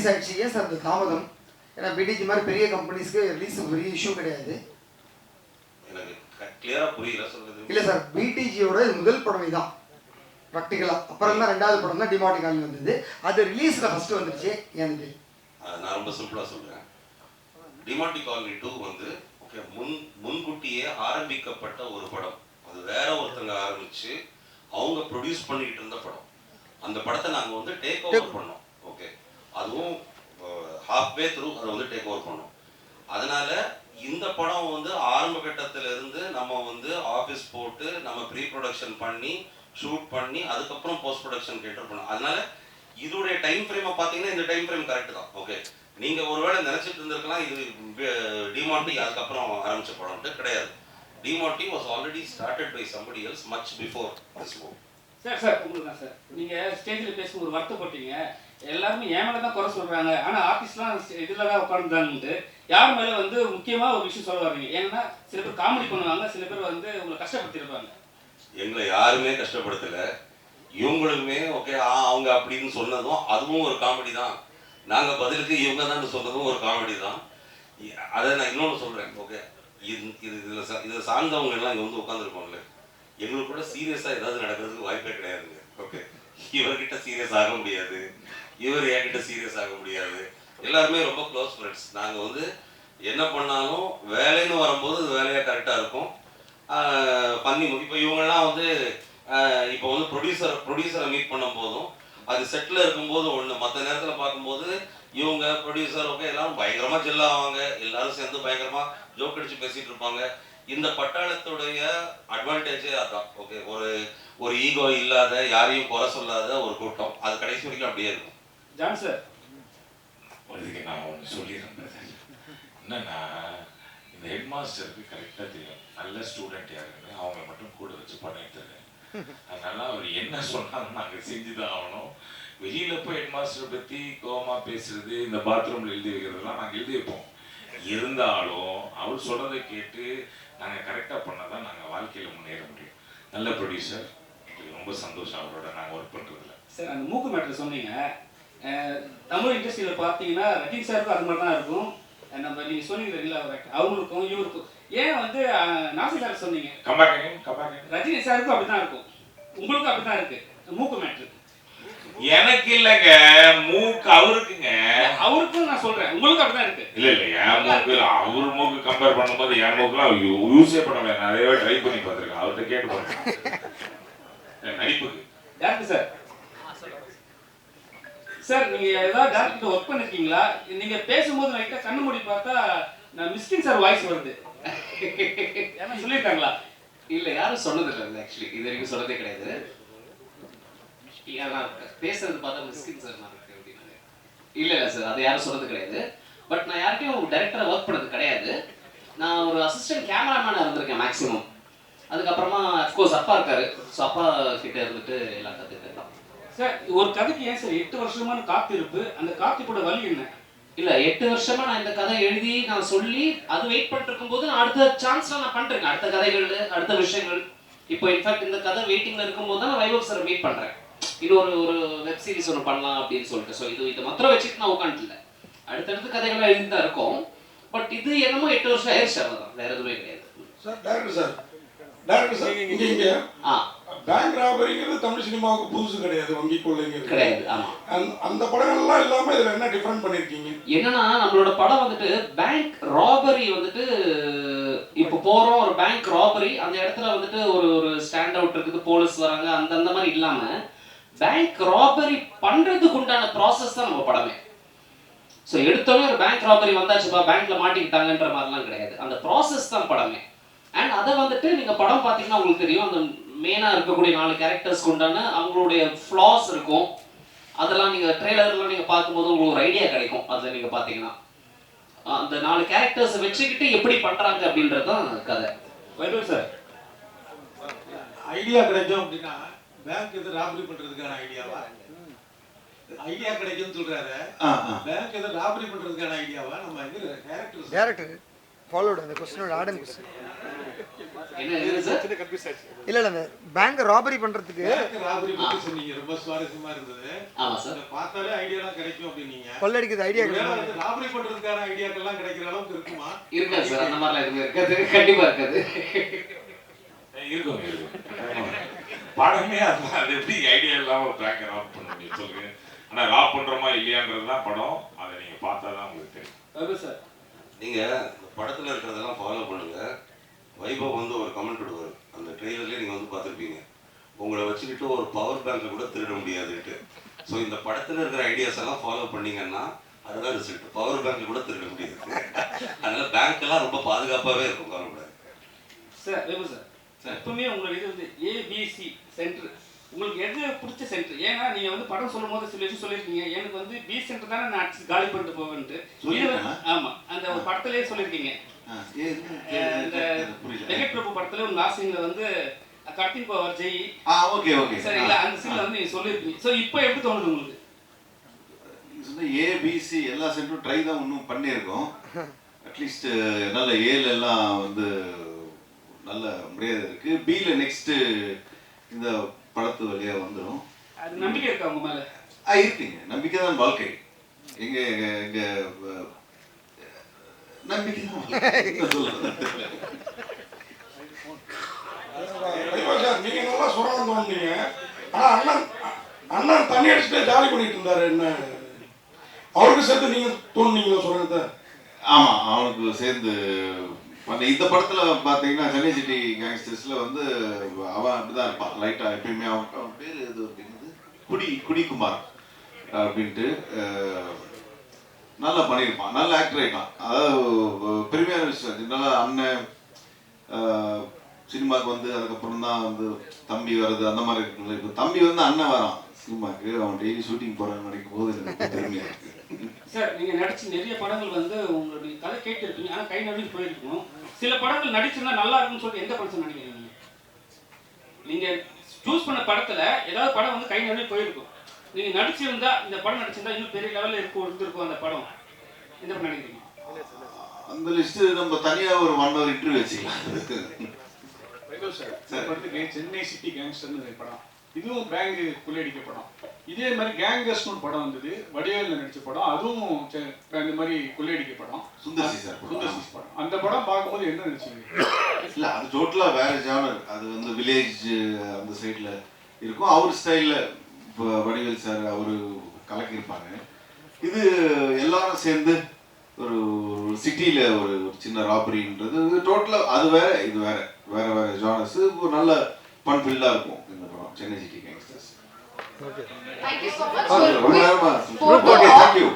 Release ஆயிடுச்சு. ஏன் sir அந்த தாமதம்? ஏன்னா பிடிஜி மாதிரி பெரிய கம்பெனிஸ்க்கு ரிலீஸ் பெரிய இஷ்யூ கிடையாது. எனக்கு கிளியரா புரியல சொல்றது. இல்லை சார், பிடிஜியோட முதல் படம் இதான் ப்ராக்டிக்கலாக. அப்புறம் தான் ரெண்டாவது படம் தான் டிமார்டி காலனி வந்தது. அது ரிலீஸில் ஃபஸ்ட்டு வந்துருச்சு. எனக்கு நான் ரொம்ப சிம்பிளாக சொல்கிறேன். டிமார்டி காலனி 2 வந்து ஓகே முன்கூட்டியே ஆரம்பிக்கப்பட்ட ஒரு படம். அது வேற ஒருத்தங்க ஆரம்பித்து அவங்க ப்ரொடியூஸ் பண்ணிக்கிட்டு இருந்த படம். அந்த படத்தை நாங்கள் வந்து டேக் ஓவர் பண்ணோம். ஓகே, அதுவும் ஹாஃப்வே த்ரூ அதை வந்து டேக் ஓவர் பண்ணோம். அதனால இந்த படம் வந்து ஆரம்ப கட்டத்திலிருந்து நம்ம வந்து ஆஃபீஸ் போட்டு நம்ம ப்ரீ ப்ரொடக்ஷன் பண்ணி ஷூட் பண்ணி அதுக்கப்புறம் போஸ்ட் ப்ரொடக்ஷன் என்டர் பண்ணோம். அதனால இதோடைய டைம் ஃப்ரேமை பார்த்தீங்கன்னா இந்த டைம் ஃப்ரேம் கரெக்ட் தான். ஓகே, நீங்கள் ஒருவேளை நினச்சிட்டு இருந்திருக்கலாம் இது டிமார்டி அதுக்கப்புறம் ஆரம்பித்த படம்ட்டு. கிடையாது. DMart was already started by somebody else much before this move. Sir உங்களுக்கு தான் சார், நீங்கள் ஸ்டேஜில் பேசும் ஒரு வருத்தப்பட்டீங்க. எல்லாருமே என் மேலே தான் குறை சொல்கிறாங்க, ஆனால் ஆர்டிஸ்ட்லாம் இதில் தான் உட்காந்துதான்ட்டு யார் மேலே வந்து முக்கியமாக ஒரு விஷயம் சொல்ல வர்றீங்க. ஏன்னா சில பேர் காமெடி பண்ணுவாங்க, சில பேர் வந்து உங்களை கஷ்டப்படுத்திருப்பாங்க. எங்களை யாருமே கஷ்டப்படுத்தலை. இவங்களுமே ஓகே அவங்க அப்படின்னு சொன்னதும் அதுவும் ஒரு காமெடி தான். நாங்கள் பதிலுக்கு இவங்க தான் சொன்னதும் ஒரு காமெடி தான். அதை நான் இன்னொன்று சொல்கிறேன். ஓகே, இதில் சார்ந்தவங்க எல்லாம் இங்கே வந்து உட்காந்துருக்கோம்ல, எங்களுக்கு கூட சீரியஸாக ஏதாவது நடக்கிறதுக்கு வாய்ப்பே கிடையாதுங்க. ஓகே, இவர்கிட்ட சீரியஸ் ஆக முடியாது, இவர் என்கிட்ட சீரியஸ் ஆக முடியாது. எல்லாருமே ரொம்ப க்ளோஸ் ஃப்ரெண்ட்ஸ். நாங்கள் வந்து என்ன பண்ணாலும் வேலைன்னு வரும்போது அது வேலையாக கரெக்டாக இருக்கும் பண்ணி. இப்போ இவங்கெல்லாம் வந்து இப்போ வந்து ப்ரொடியூசரை மீட் பண்ணும் போதும் அது செட்டில் இருக்கும்போது ஒன்று, மற்ற நேரத்தில் பார்க்கும்போது இவங்க ப்ரொடியூசர் ஓகே எல்லாரும் பயங்கரமாக ஜெல்லாவாங்க, எல்லாரும் சேர்ந்து பயங்கரமாக ஜோக் அடிச்சு பேசிகிட்டு இருப்பாங்க. இந்த பட்டாளத்துடைய அட்வான்டேஜே அதான். ஓகே, ஒரு ஈகோ இல்லாத யாரையும் குறை சொல்லாத ஒரு கூட்டம். அது கடைசி வரைக்கும் அப்படியே இருக்கும். ஜான் சார், இதுக்கு நான் ஒன்று சொல்லிடுறேன். என்னன்னா இந்த ஹெட் மாஸ்டருக்கு கரெக்டாக தெரியும் நல்ல ஸ்டூடெண்ட் யாருன்னு. அவங்க மட்டும் கூட வச்சு பண்ணிட்டு இருக்கேன். அதனால அவர் என்ன சொன்னாலும் நாங்கள் செஞ்சுதான் ஆகணும். வெளியில் போய் ஹெட் மாஸ்டரை பற்றி கோவமாக பேசுறது, இந்த பாத்ரூமில் எழுதி வைக்கிறதுலாம் நாங்கள் எழுதி வைப்போம். இருந்தாலும் அவர் சொல்கிறதை கேட்டு நாங்கள் கரெக்டாக பண்ணால் தான் நாங்கள் வாழ்க்கையில் முன்னேற முடியும். நல்ல ப்ரொடியூசர், எங்களுக்கு ரொம்ப சந்தோஷம் அவரோட நாங்கள் ஒர்க் பண்ணுறதுல. சார், அந்த மூக்கு மேட்ரு சொன்னீங்க. தமிழ் இண்டஸ்ட்ரியில் பார்த்தீங்கன்னா ரஜினி சாருக்கும் அது மாதிரி தான் இருக்கும். நம்ம நீங்கள் சொன்னீங்க இல்லை, அவங்களுக்கும் இவருக்கும். ஏன் வந்து நாசி சார் சொன்னீங்க, ரஜினி சாருக்கும் அப்படி தான் இருக்கும், உங்களுக்கும் அப்படி தான் இருக்கு மூக்கு மேட்ரு. எனக்கு இல்லைங்க, மூக்கு அவருக்குங்க. அவருக்கும் நான் சொல்றேன், உங்களுக்கு அப்படிதான் இருக்கு. இல்ல என் மூக்கு அவர் மூக்கு கம்பேர் பண்ணும்போது என் மூக்குலாம் யூஸே பண்ண முடியாது. நிறையவே ட்ரை பண்ணி பார்த்துருக்கேன். அவர்கிட்ட கேட்டு பாருங்க நடிப்புக்கு. டேரக்டர் சார், சார் நீங்க ஏதாவது டேரக்டர் ஒர்க் பண்ணிருக்கீங்களா? நீங்க பேசும்போது லைட்டா கண்ணு மூடி பார்த்தா நான் மிஸ்கின் சார் வாய்ஸ் வருது. என்ன சொல்லியிருக்காங்களா? இல்ல, யாரும் சொன்னதில்லை. ஆக்சுவலி இது வரைக்கும் சொன்னதே கிடையாது. நான் பேசுறது பார்த்தா மிஸ்கின் சார் நான் இருக்கு அப்படின்னு. இல்லை சார், அது யாரும் சொன்னது கிடையாது. பட் நான் யார்கிட்டையும் டைரக்டராக ஒர்க் பண்ணது கிடையாது. நான் ஒரு அசிஸ்டன்ட் கேமராமேனாக இருந்திருக்கேன் மேக்ஸிமம். அதுக்கப்புறமா அஃப்கோர்ஸ் அப்பா இருக்காரு. ஸோ அப்பா கிட்ட இருந்துட்டு எல்லாம் கற்றுக்கிட்டேன். சார், ஒரு கதைக்கு ஏன் சார் 8 வருஷமான காத்திருப்பு? அந்த காத்திருப்போட வழி என்ன? இல்லை, 8 வருஷமா நான் இந்த கதை எழுதி நான் சொல்லி அது வெயிட் பண்ணிட்டு இருக்கும்போது நான் அடுத்த சான்ஸ்லாம் நான் பண்ணிருக்கேன். அடுத்த கதைகள், அடுத்த விஷயங்கள். இப்போ இன்ஃபேக்ட் இந்த கதை வெயிட்டிங்ல இருக்கும்போது தான் நான் வைபவ் சார் மீட் பண்ணுறேன். இது ஒரு வெப் சீரிஸ் ஒன்று பண்ணலாம் அப்படின்னு சொல்லிட்டு. ஸோ இதை மாத்திரம் வச்சுட்டு நான் உட்காந்துல அடுத்தடுத்து கதைகள்லாம் எழுதி தான் இருக்கும். பட் இது என்னமோ 8 வருஷம் ஆயிடுச்சு, அவ்வளோதான், வேற எதுவுமே கிடையாது. சார் டேரக்டர் சார் இங்கே பேங்க் ராபரிங்கிறது தமிழ் சினிமாவுக்கு புதுசு கிடையாது. வங்கி கொள்ளைங்கிறது கிடையாது. ஆமாம், அந்த படங்கள்லாம் இல்லாமல் இதில் என்ன டிஃப்ரெண்ட் பண்ணியிருக்கீங்க? என்னன்னா நம்மளோட படம் வந்துட்டு பேங்க் ராபரி வந்துட்டு இப்போ போகிறோம் ஒரு பேங்க் ராபரி, அந்த இடத்துல வந்துட்டு ஒரு ஸ்டாண்ட் அவுட் இருக்குது, போலீஸ் வராங்க, அந்த மாதிரி இல்லாமல் பேங்க் ராபரி பண்ணுறதுக்கு உண்டான ப்ராசஸ் தான் நம்ம படமே. ஸோ எடுத்தோடனே ஒரு பேங்க் ராபரி வந்தாச்சுப்பா பேங்க்ல மாட்டிக்கிட்டாங்கன்ற மாதிரிலாம் கிடையாது. அந்த ப்ராசஸ் தான் படமே. அண்ட் அதை வந்துட்டு நீங்கள் படம் பார்த்தீங்கன்னா உங்களுக்கு தெரியும், அந்த மெயினாக இருக்கக்கூடிய 4 கேரக்டர்ஸ்க்கு உண்டான அவங்களுடைய ஃப்ளாஸ் இருக்கும். அதெல்லாம் நீங்கள் ட்ரெய்லர்லாம் நீங்கள் பார்க்கும்போது உங்களுக்கு ஒரு ஐடியா கிடைக்கும். அதில் நீங்கள் பார்த்தீங்கன்னா அந்த 4 கேரக்டர்ஸை வச்சுக்கிட்டு எப்படி பண்ணுறாங்க அப்படின்றது தான் கதை. வைபவ் சார், ஐடியா கிடைக்கும் அப்படின்னா பேங்க் எது ராபரி பண்ணுறதுக்கான ஐடியாவா? ஐடியா கிடைக்கும்னு சொல்கிறாரு. பேங்க் எது ராபரி பண்ணுறதுக்கான ஐடியாவா? நம்ம இது டேரக்டர் ஃபாலோட் அந்த क्वेश्चनோட ஆடம் क्वेश्चन என்ன சார்? இல்ல இல்ல பேங்க் ராபரி பண்றதுக்கு ராபரி பத்தி சொன்னீங்க, ரொம்ப சுவாரஸ்யமா இருந்தது. ஆமா சார். இத பார்த்தாலே ஐடியாலாம் கிடைக்கும் அப்படின்னீங்க. கொள்ளடிக்கிறது ஐடியா ஒருவேளை ராபரி பண்றதுக்கான ஐடியாக்கெல்லாம் கிடைக்கிற அளவுக்கு இருக்குமா? இருக்காது சார், அந்த மாதிரிலாம் எதுவுமே இருக்காது, கண்டிப்பா இருக்காது. இருக்கும். படமே அது எப்படி ஐடியா இல்லாம ஒரு பேங்க் ராப் பண்ண முடியும் சொல்லுங்க. ஆனா ராப் பண்றோமா இல்லையான்றது தான் படம். அதை நீங்க பார்த்தா தான் உங்களுக்கு தெரியும். சார் நீங்க இந்த படத்துல இருக்கிறதெல்லாம் ஃபாலோ பண்ணுங்க. வைபவ் வந்து ஒரு கமெண்ட் விடுவார், அந்த ட்ரெய்லர்லேயே நீங்கள் வந்து பார்த்துருப்பீங்க, உங்களை வச்சுக்கிட்டு ஒரு பவர் பேங்கை கூட திருட முடியாதுன்ட்டு. ஸோ இந்த படத்தில் இருக்கிற ஐடியாஸ் எல்லாம் ஃபாலோ பண்ணீங்கன்னா அதுதான் ரிசல்ட். பவர் பேங்கை கூட திருட முடியாது. அதனால பேங்க்கெல்லாம் ரொம்ப பாதுகாப்பாகவே இருக்கும், கவலைப்படாது. சார் வேணும் சார். எப்பவுமே உங்களுக்கு இது வந்து ஏபிசி சென்டர், உங்களுக்கு எது பிடிச்ச சென்டர்? ஏன்னா நீங்க வந்து படம் சொல்லும் போது சில விஷயம் சொல்லியிருக்கீங்க, எனக்கு வந்து பி சென்டர் தானே நான் அடிச்சு காலி பண்ணிட்டு போவேன்ட்டு. ஆமா, அந்த ஒரு படத்திலேயே சொல்லியிருக்கீங்க. இந்த வெங்கட் பிரபு படத்துல ஒரு லாஸ்ட் சீன்ல வந்து cutting power Jai. Okay okay சரிங்களா, அந்த சீன்ல வந்து நீங்க சொல்லியிருக்கீங்க. ஸோ இப்போ எப்படி தோணுது உங்களுக்கு? ஏபிசி எல்லா சென்டரும் ட்ரை தான் இன்னும் பண்ணியிருக்கோம். அட்லீஸ்ட் நல்ல ஏல எல்லாம் வந்து நல்ல மரியாதை இருக்கு. பில நெக்ஸ்ட் இந்த படத்து வழியா வந்துடும். அது நம்பிக்கை இருக்கா உங்க மேல? இருக்குங்க, நம்பிக்கை தான் வாழ்க்கை. எங்க எங்க நம்பிக்கை தான் சொல்லுங்க. நீங்க நல்லா சொல்லணும் தோணுனீங்க. ஆனா அண்ணன் தண்ணி அடிச்சுட்டு ஜாலி பண்ணிட்டு இருந்தாரு. என்ன அவருக்கு சேர்த்து நீங்க தோணுனீங்களோ சொல்றத? ஆமா, அவனுக்கு சேர்ந்து இந்த படத்துல பாத்தீங்கன்னா சென்னை சிட்டி கேங்ஸ்டர்ஸ்ல வந்து அவன் அப்படிதான் இருப்பான் லைட்டா எப்பயுமே. அவன் பேரு எது அப்படிங்கிறது குடிக்குமார் அப்படின்ட்டு நல்லா பண்ணியிருப்பான், நல்ல ஆக்டர் ஆயிட்டான். அதாவது பெருமையான விஷயம். நல்லா அண்ணன் சினிமாவுக்கு வந்து அதுக்கப்புறம் தான் வந்து தம்பி வர்றது அந்த மாதிரி இருக்குல்ல. இப்போ தம்பி வந்து அண்ணன் வரான் சினிமாவுக்கு, அவன் டெய்லி ஷூட்டிங் போறான்னு நினைக்கும் போது எனக்கு பெருமையா இருக்கு. சார் நீங்க நடிச்ச நிறைய படங்கள் வந்து உங்களுடைய கதை கேட்டு இருப்பீங்க, ஆனா கை நடுவில் போயிருக்கணும். சில படங்கள் நடிச்சிருந்தா நல்லா இருக்கும்னு சொல்லிட்டு எந்த படம் நினைக்கிறீங்க? நீங்க சூஸ் பண்ண படத்துல ஏதாவது படம் வந்து கை நடுவில் போயிருக்கும், நீங்க நடிச்சிருந்தா இந்த படம் நடிச்சிருந்தா இன்னும் பெரிய லெவல்ல இருந்திருக்கும் அந்த படம், எந்த படம் நினைக்கிறீங்க? அந்த லிஸ்ட் நம்ம தனியா ஒரு 1 hour இன்டர்வியூ வச்சுக்கலாம். சென்னை சிட்டி கேங்ஸ்டர்னு படம், இதுவும் பேங்க் கொள்ளையடிக்க படம். இதே மாதிரி கேங்கர்ஸ்னு படம் வந்தது, வடிவேல் நடிச்ச படம், அதுவும் இந்த மாதிரி கொள்ளையடிக்க படம். சுந்தர்சி சார் படம். அந்த படம் பார்க்கும்போது என்ன நினைச்சீங்க? இல்ல, அது டோட்டலா வேற ஜானர். அது வந்து வில்லேஜ் அந்த சைட்ல இருக்கும். அவர் ஸ்டைல்ல வடிவேல் சார் அவரு கலக்கியிருப்பாங்க. இது எல்லாரும் சேர்ந்து ஒரு சிட்டியில ஒரு சின்ன ராபரின்றது டோட்டலா அது வேற, இது வேற, வேற வேற ஜானர்ஸ். ஒரு நல்ல ஃபன் ஃபில்லா இருக்கும் இந்த படம் Chennai city gangsters. Thank you so much. ரொம்ப நேரமா. Okay, thank you.